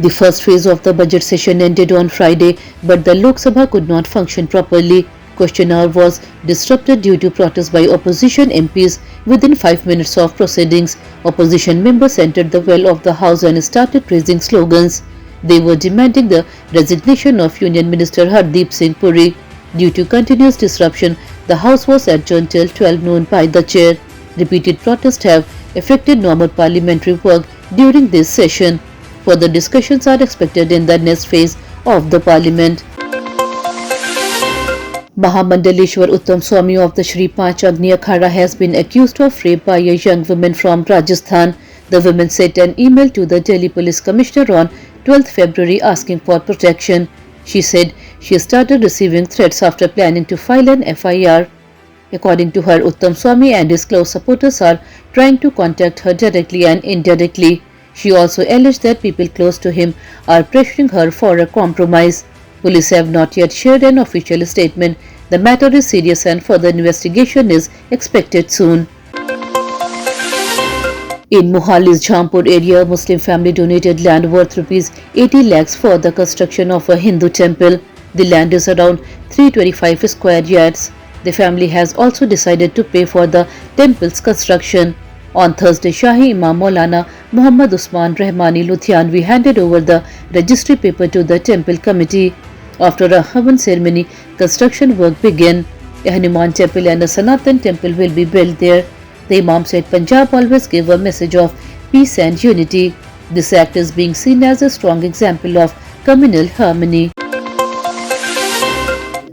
The first phase of the budget session ended on Friday, but the Lok Sabha could not function properly. Question hour was disrupted due to protests by opposition MPs. Within 5 minutes of proceedings, opposition members entered the well of the House and started raising slogans. They were demanding the resignation of Union Minister Hardeep Singh Puri. Due to continuous disruption, the House was adjourned till 12 noon by the chair. Repeated protests have affected normal parliamentary work during this session. Further discussions are expected in the next phase of the parliament. Mahamandaleshwar Uttam Swami of the Shri Panch Agni Akhada has been accused of rape by a young woman from Rajasthan. The woman sent an email to the Delhi Police Commissioner on 12th February asking for protection. She said she started receiving threats after planning to file an FIR. According to her, Uttam Swami and his close supporters are trying to contact her directly and indirectly. She also alleged that people close to him are pressuring her for a compromise. Police have not yet shared an official statement. The matter is serious and further investigation is expected soon. In Mohali's Jhampur area, a Muslim family donated land worth Rs 80 lakhs for the construction of a Hindu temple. The land is around 325 square yards. The family has also decided to pay for the temple's construction. On Thursday, Shahi Imam Maulana Muhammad Usman Rahmani Ludhianvi handed over the registry paper to the temple committee. After a Havan ceremony, construction work began. A Hanuman temple and a Sanatan temple will be built there. The Imam said Punjab always gave a message of peace and unity. This act is being seen as a strong example of communal harmony.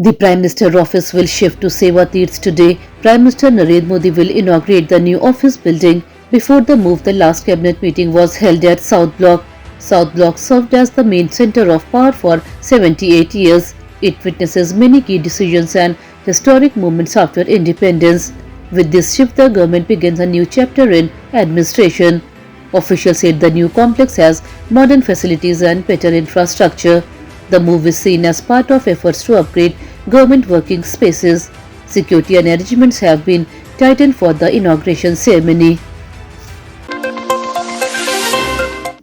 The Prime Minister office will shift to Seva Teerth today. Prime Minister Narendra Modi will inaugurate the new office building. Before the move, the last cabinet meeting was held at South Block. South Block served as the main center of power for 78 years. It witnesses many key decisions and historic moments after independence. With this shift, the government begins a new chapter in administration. Officials said the new complex has modern facilities and better infrastructure. The move is seen as part of efforts to upgrade government working spaces. Security and arrangements have been tightened for the inauguration ceremony.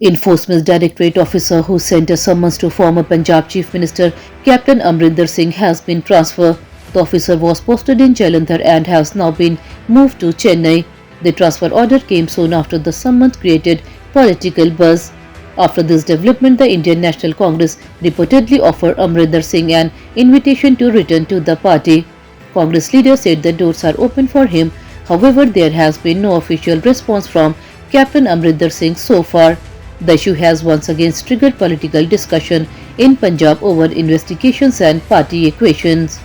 Enforcement Directorate officer who sent a summons to former Punjab Chief Minister Captain Amrinder Singh has been transferred. The officer was posted in Jalandhar and has now been moved to Chennai. The transfer order came soon after the summons created political buzz. After this development, the Indian National Congress reportedly offered Amrinder Singh an invitation to return to the party. Congress leaders said the doors are open for him. However, there has been no official response from Captain Amrinder Singh so far. The issue has once again triggered political discussion in Punjab over investigations and party equations.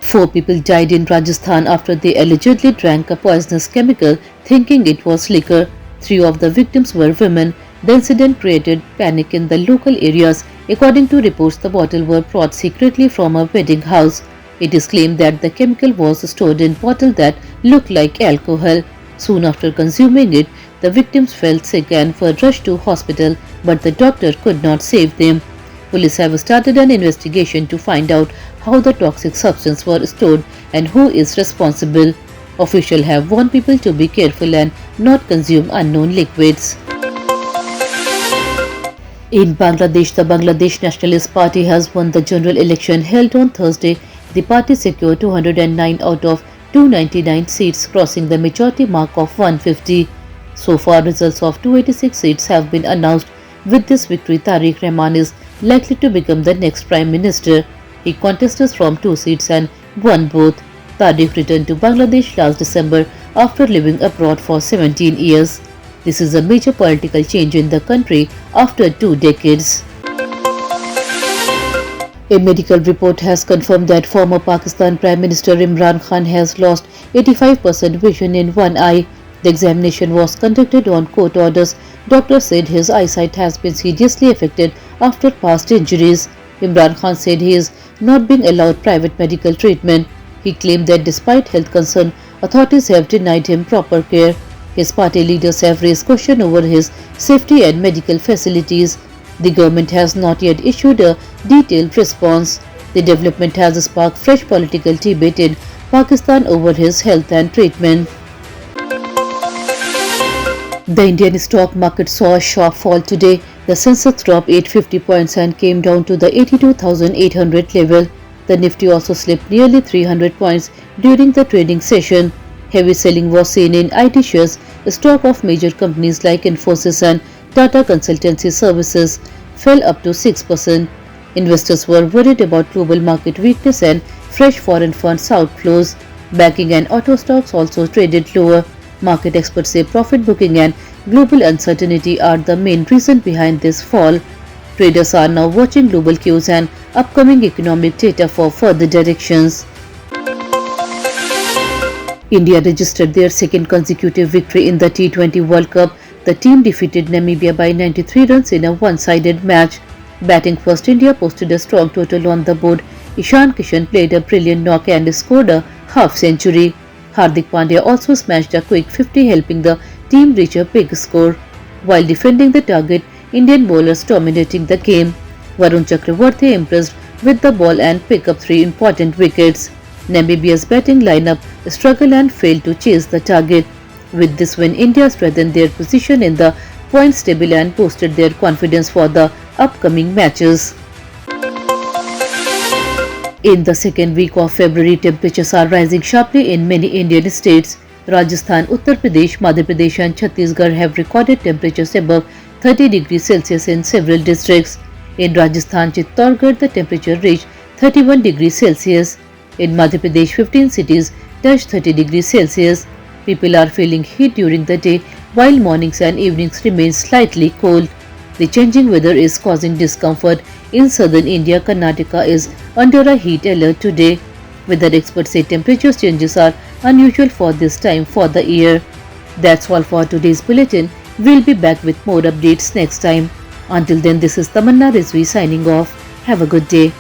4 people died in Rajasthan after they allegedly drank a poisonous chemical thinking it was liquor. 3 of the victims were women. The incident created panic in the local areas. According to reports, the bottle were brought secretly from a wedding house. It is claimed that the chemical was stored in bottle that looked like alcohol. Soon after consuming it, the victims felt sick and were rushed to hospital, but the doctor could not save them. Police have started an investigation to find out how the toxic substance was stored and who is responsible. Officials have warned people to be careful and not consume unknown liquids. In Bangladesh, the Bangladesh Nationalist Party has won the general election held on Thursday. The party secured 209 out of 299 seats, crossing the majority mark of 150. So far, results of 286 seats have been announced. With this victory, Tariq Rahman is likely to become the next Prime Minister. He contested from 2 seats and won both. Tariq returned to Bangladesh last December after living abroad for 17 years. This is a major political change in the country after 2 decades. A medical report has confirmed that former Pakistan Prime Minister Imran Khan has lost 85% vision in one eye. The examination was conducted on court orders. Doctors said his eyesight has been seriously affected after past injuries. Imran Khan said he is not being allowed private medical treatment. He claimed that despite health concern, authorities have denied him proper care. His party leaders have raised question over his safety and medical facilities. The government has not yet issued a detailed response. The development has sparked fresh political debate in Pakistan over his health and treatment. The Indian stock market saw a sharp fall today. The Sensex dropped 850 points and came down to the 82,800 level. The Nifty also slipped nearly 300 points during the trading session. Heavy selling was seen in IT shares. Stock of major companies like Infosys and Tata Consultancy Services fell up to 6%. Investors were worried about global market weakness and fresh foreign funds outflows. Banking and auto stocks also traded lower. Market experts say profit booking and global uncertainty are the main reason behind this fall. Traders are now watching global cues and upcoming economic data for further directions. India registered their second consecutive victory in the T20 World Cup. The team defeated Namibia by 93 runs in a one-sided match. Batting first, India posted a strong total on the board. Ishan Kishan played a brilliant knock and scored a half-century. Hardik Pandya also smashed a quick 50, helping the team reach a big score. While defending the target, Indian bowlers dominating the game. Varun Chakravarti impressed with the ball and picked up 3 important wickets. Namibia's batting lineup struggled and failed to chase the target. With this win, India strengthened their position in the points table and boosted their confidence for the upcoming matches. In the second week of February, temperatures are rising sharply in many Indian states. Rajasthan, Uttar Pradesh, Madhya Pradesh and Chhattisgarh have recorded temperatures above 30 degrees Celsius in several districts. In Rajasthan, Chittorgarh, the temperature reached 31 degrees Celsius. In Madhya Pradesh, 15 cities touched 30 degrees Celsius. People are feeling heat during the day, while mornings and evenings remain slightly cold. The changing weather is causing discomfort. In southern India, Karnataka is under a heat alert today. Weather experts say temperature changes are unusual for this time for the year. That's all for today's bulletin. We'll be back with more updates next time. Until then, this is Tamanna Rizvi signing off. Have a good day.